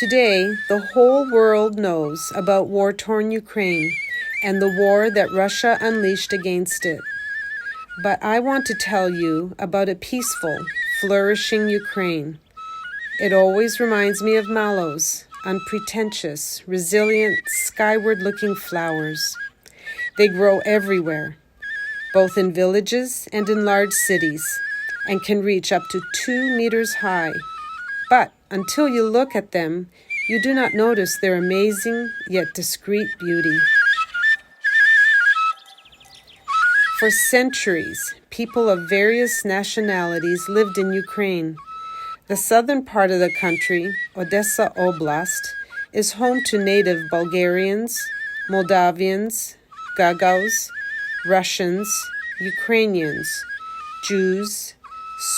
Today, the whole world knows about war-torn Ukraine and the war that Russia unleashed against it. But I want to tell you about a peaceful, flourishing Ukraine. It always reminds me of mallows, unpretentious, resilient, skyward-looking flowers. They grow everywhere, both in villages and in large cities, and can reach up to 2 meters high. But until you look at them, you do not notice their amazing yet discreet beauty. For centuries, people of various nationalities lived in Ukraine. The southern part of the country, Odessa Oblast, is home to native Bulgarians, Moldavians, Gagauz, Russians, Ukrainians, Jews,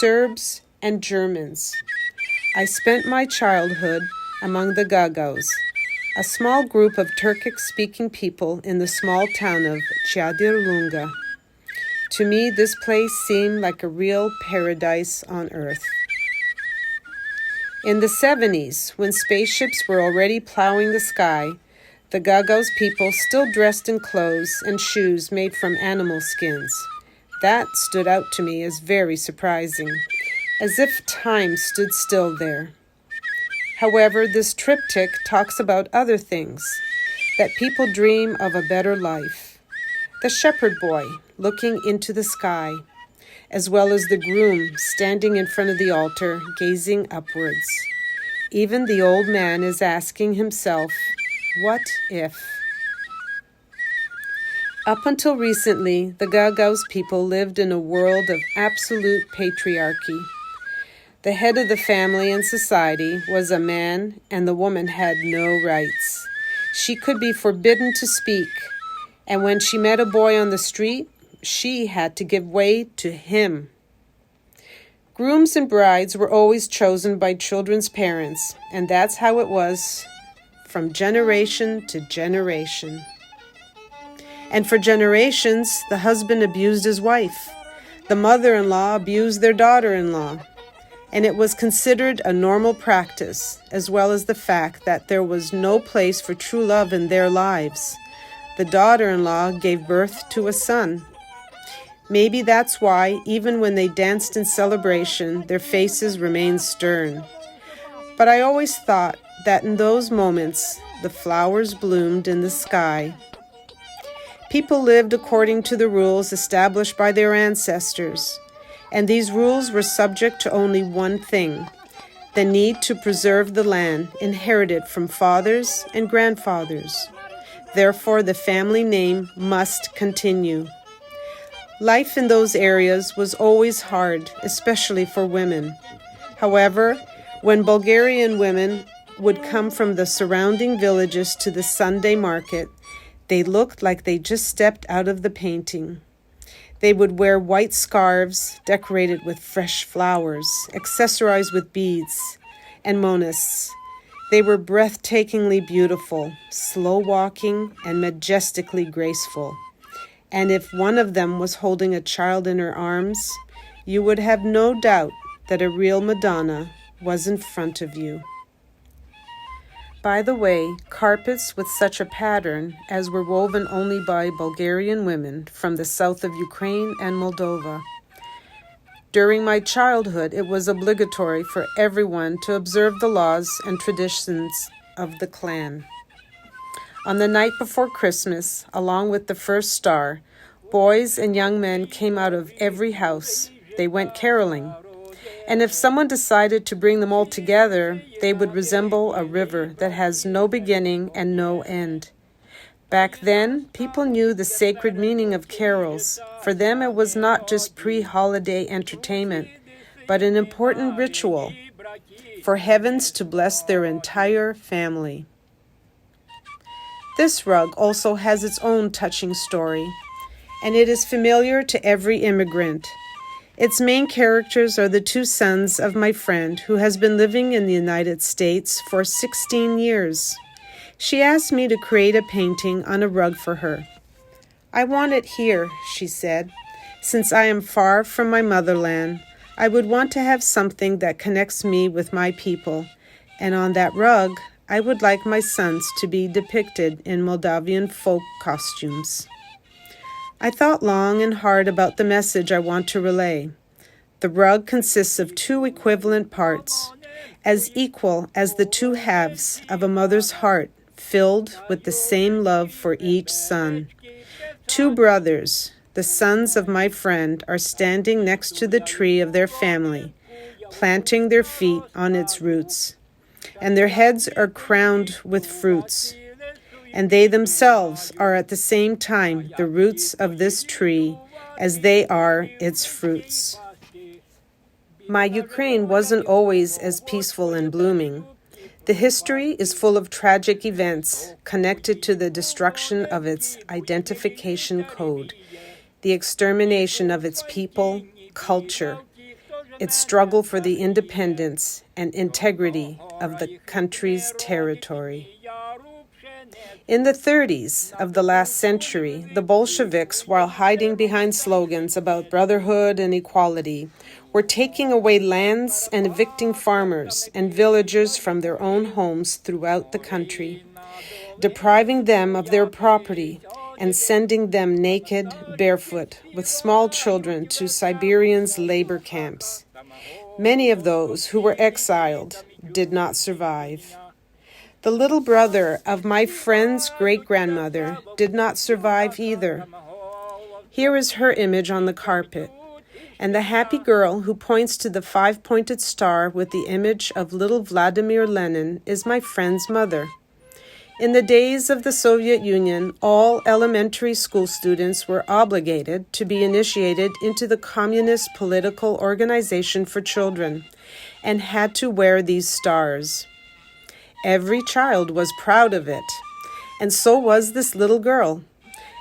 Serbs, and Germans. I spent my childhood among the Gagauz, a small group of Turkic-speaking people in the small town of Lunga. To me, this place seemed like a real paradise on earth. In the 70s, when spaceships were already plowing the sky, the Gagauz people still dressed in clothes and shoes made from animal skins. That stood out to me as very surprising, as if time stood still there. However, this triptych talks about other things, that people dream of a better life. The shepherd boy looking into the sky, as well as the groom standing in front of the altar, gazing upwards. Even the old man is asking himself, what if? Up until recently, the Gagauz people lived in a world of absolute patriarchy. The head of the family and society was a man, and the woman had no rights. She could be forbidden to speak, and when she met a boy on the street, she had to give way to him. Grooms and brides were always chosen by children's parents, and that's how it was from generation to generation. And for generations, the husband abused his wife. The mother-in-law abused their daughter-in-law. And it was considered a normal practice, as well as the fact that there was no place for true love in their lives. The daughter-in-law gave birth to a son. Maybe that's why, even when they danced in celebration, their faces remained stern. But I always thought that in those moments, the flowers bloomed in the sky. People lived according to the rules established by their ancestors. And these rules were subject to only one thing, the need to preserve the land inherited from fathers and grandfathers. Therefore, the family name must continue. Life in those areas was always hard, especially for women. However, when Bulgarian women would come from the surrounding villages to the Sunday market, they looked like they just stepped out of the painting. They would wear white scarves decorated with fresh flowers, accessorized with beads and monas. They were breathtakingly beautiful, slow-walking, and majestically graceful. And if one of them was holding a child in her arms, you would have no doubt that a real Madonna was in front of you. By the way, carpets with such a pattern as were woven only by Bulgarian women from the south of Ukraine and Moldova. During my childhood, it was obligatory for everyone to observe the laws and traditions of the clan. On the night before Christmas, along with the first star, boys and young men came out of every house. They went caroling. And if someone decided to bring them all together, they would resemble a river that has no beginning and no end. Back then, people knew the sacred meaning of carols. For them, it was not just pre-holiday entertainment, but an important ritual for heavens to bless their entire family. This rug also has its own touching story, and it is familiar to every immigrant. Its main characters are the two sons of my friend who has been living in the United States for 16 years. She asked me to create a painting on a rug for her. I want it here, she said. Since I am far from my motherland, I would want to have something that connects me with my people, and on that rug, I would like my sons to be depicted in Moldavian folk costumes. I thought long and hard about the message I want to relay. The rug consists of two equivalent parts, as equal as the two halves of a mother's heart, filled with the same love for each son. Two brothers, the sons of my friend, are standing next to the tree of their family, planting their feet on its roots, and their heads are crowned with fruits. And they themselves are at the same time the roots of this tree, as they are its fruits. My Ukraine wasn't always as peaceful and blooming. The history is full of tragic events connected to the destruction of its identification code, the extermination of its people, culture, its struggle for the independence and integrity of the country's territory. In the 30s of the last century, the Bolsheviks, while hiding behind slogans about brotherhood and equality, were taking away lands and evicting farmers and villagers from their own homes throughout the country, depriving them of their property and sending them naked, barefoot, with small children to Siberian's labor camps. Many of those who were exiled did not survive. The little brother of my friend's great-grandmother did not survive either. Here is her image on the carpet, and the happy girl who points to the five-pointed star with the image of little Vladimir Lenin is my friend's mother. In the days of the Soviet Union, all elementary school students were obligated to be initiated into the Communist Political Organization for Children and had to wear these stars. Every child was proud of it, and so was this little girl,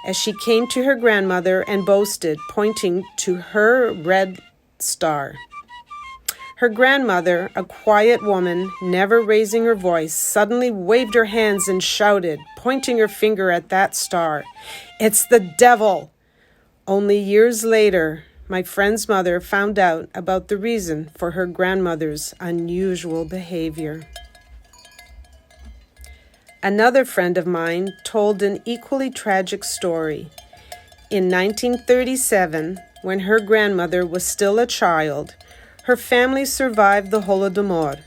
as she came to her grandmother and boasted, pointing to her red star. Her grandmother, a quiet woman, never raising her voice, suddenly waved her hands and shouted, pointing her finger at that star, "It's the devil!" Only years later, my friend's mother found out about the reason for her grandmother's unusual behavior. Another friend of mine told an equally tragic story. In 1937, when her grandmother was still a child, her family survived the Holodomor,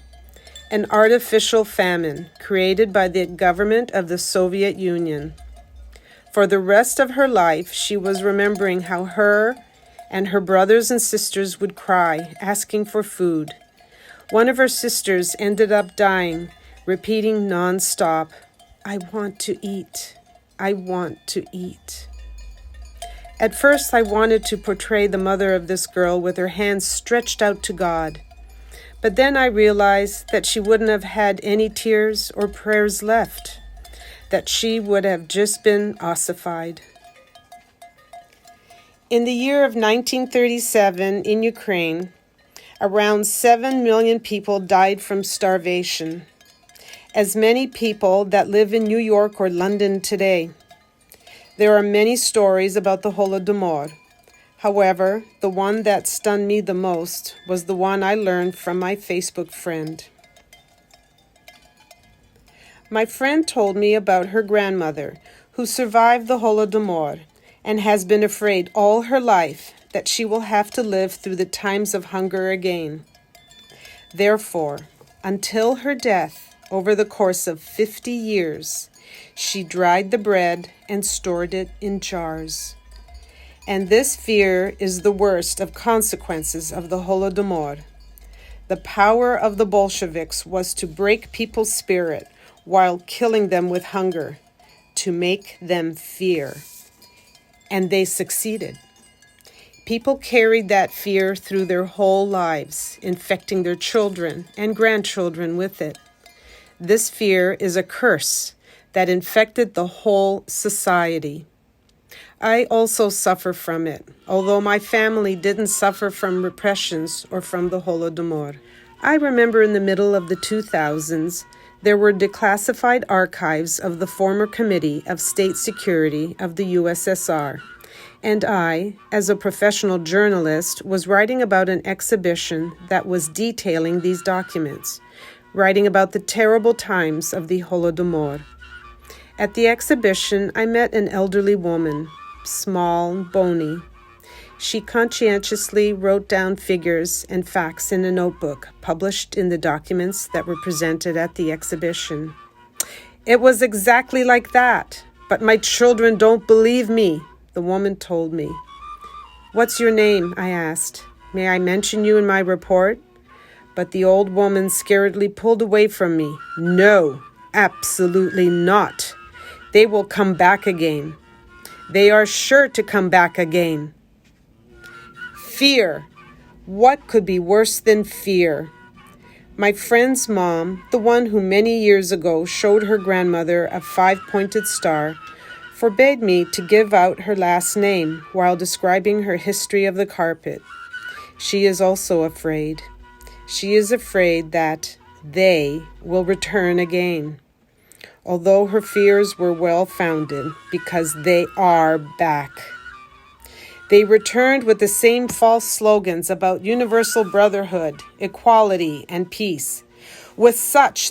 an artificial famine created by the government of the Soviet Union. For the rest of her life, she was remembering how her and her brothers and sisters would cry, asking for food. One of her sisters ended up dying, repeating nonstop, "I want to eat. I want to eat." At first, I wanted to portray the mother of this girl with her hands stretched out to God. But then I realized that she wouldn't have had any tears or prayers left, that she would have just been ossified. In the year of 1937 in Ukraine, around 7 million people died from starvation. As many people that live in New York or London today. There are many stories about the Holodomor. However, the one that stunned me the most was the one I learned from my Facebook friend. My friend told me about her grandmother, who survived the Holodomor and has been afraid all her life that she will have to live through the times of hunger again. Therefore, until her death, over the course of 50 years, she dried the bread and stored it in jars. And this fear is the worst of consequences of the Holodomor. The power of the Bolsheviks was to break people's spirit while killing them with hunger, to make them fear. And they succeeded. People carried that fear through their whole lives, infecting their children and grandchildren with it. This fear is a curse that infected the whole society. I also suffer from it, although my family didn't suffer from repressions or from the Holodomor. I remember in the middle of the 2000s, there were declassified archives of the former Committee of State Security of the USSR, and I, as a professional journalist, was writing about an exhibition that was detailing these documents, writing about the terrible times of the Holodomor. At the exhibition, I met an elderly woman, small, bony. She conscientiously wrote down figures and facts in a notebook published in the documents that were presented at the exhibition. "It was exactly like that, but my children don't believe me," the woman told me. "What's your name?" I asked. "May I mention you in my report?" But the old woman scaredly pulled away from me. "No, absolutely not. They will come back again. They are sure to come back again." Fear. What could be worse than fear? My friend's mom, the one who many years ago showed her grandmother a 5-pointed star, forbade me to give out her last name while describing her history of the carpet. She is also afraid. She is afraid that they will return again, although her fears were well-founded because they are back. They returned with the same false slogans about universal brotherhood, equality, and peace, with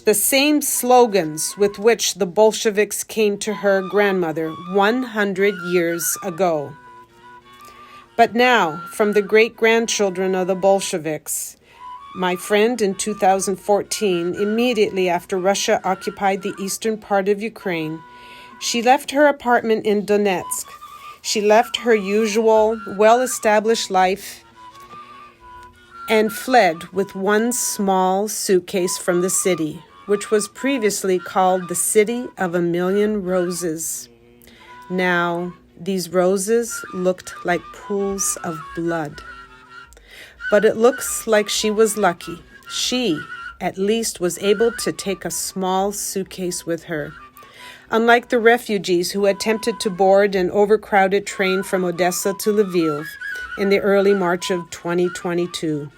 the same slogans with which the Bolsheviks came to her grandmother 100 years ago. But now, from the great-grandchildren of the Bolsheviks, my friend in 2014, immediately after Russia occupied the eastern part of Ukraine, she left her apartment in Donetsk. She left her usual, well-established life and fled with one small suitcase from the city, which was previously called the City of a Million Roses. Now, these roses looked like pools of blood. But it looks like she was lucky. She, at least, was able to take a small suitcase with her. Unlike the refugees who attempted to board an overcrowded train from Odessa to Lviv in the early March of 2022.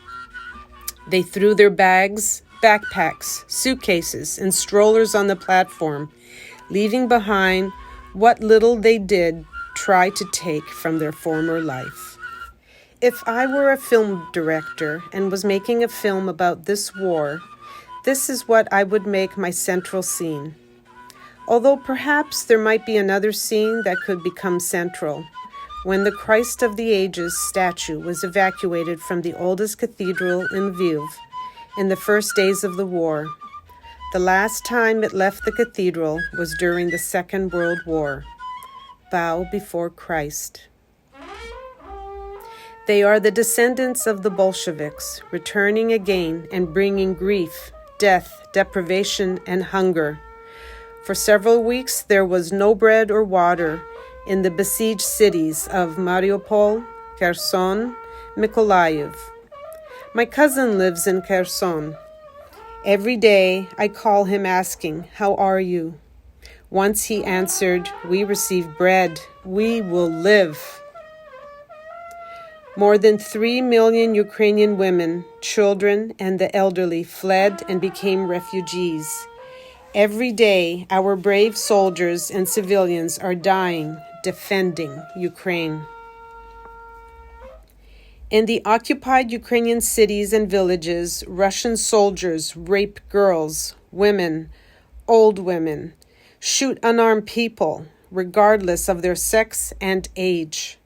They threw their bags, backpacks, suitcases, and strollers on the platform, leaving behind what little they did try to take from their former life. If I were a film director and was making a film about this war, this is what I would make my central scene. Although perhaps there might be another scene that could become central, when the Christ of the Ages statue was evacuated from the oldest cathedral in Lviv in the first days of the war. The last time it left the cathedral was during the Second World War. Bow before Christ. They are the descendants of the Bolsheviks, returning again and bringing grief, death, deprivation, and hunger. For several weeks, there was no bread or water in the besieged cities of Mariupol, Kherson, Mykolaiv. My cousin lives in Kherson. Every day, I call him asking, "How are you?" Once he answered, "We received bread. We will live." More than 3 million Ukrainian women, children, and the elderly fled and became refugees. Every day, our brave soldiers and civilians are dying, defending Ukraine. In the occupied Ukrainian cities and villages, Russian soldiers rape girls, women, old women, shoot unarmed people, regardless of their sex and age.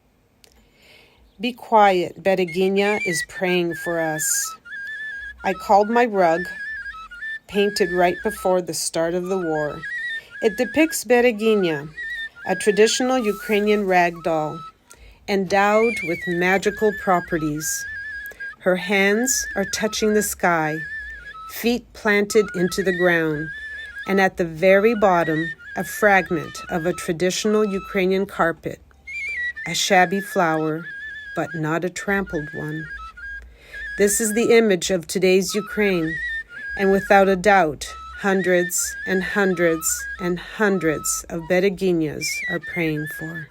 Be quiet, Bereginya is praying for us. I called my rug, painted right before the start of the war. It depicts Bereginya, a traditional Ukrainian rag doll, endowed with magical properties. Her hands are touching the sky, feet planted into the ground, and at the very bottom, a fragment of a traditional Ukrainian carpet, a shabby flower, but not a trampled one. This is the image of today's Ukraine, and without a doubt, hundreds and hundreds and hundreds of Bereginyas are praying for.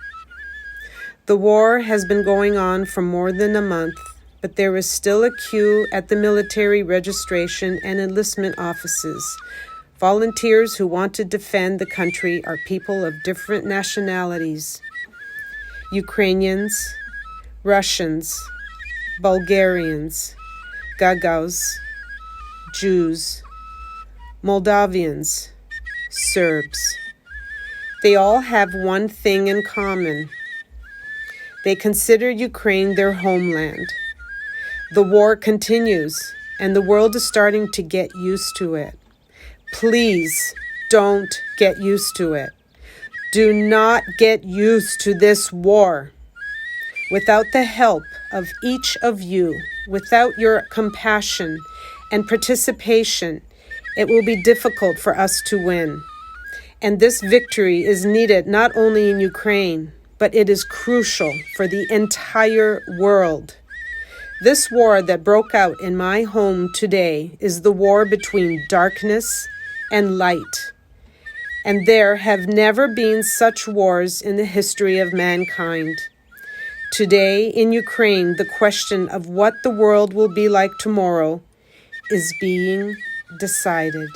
The war has been going on for more than a month, but there is still a queue at the military registration and enlistment offices. Volunteers who want to defend the country are people of different nationalities: Ukrainians, Russians, Bulgarians, Gagauz, Jews, Moldavians, Serbs. They all have one thing in common. They consider Ukraine their homeland. The war continues, and the world is starting to get used to it. Please don't get used to it. Do not get used to this war. Without the help of each of you, without your compassion and participation, it will be difficult for us to win. And this victory is needed not only in Ukraine, but it is crucial for the entire world. This war that broke out in my home today is the war between darkness and light. And there have never been such wars in the history of mankind. Today in Ukraine, the question of what the world will be like tomorrow is being decided.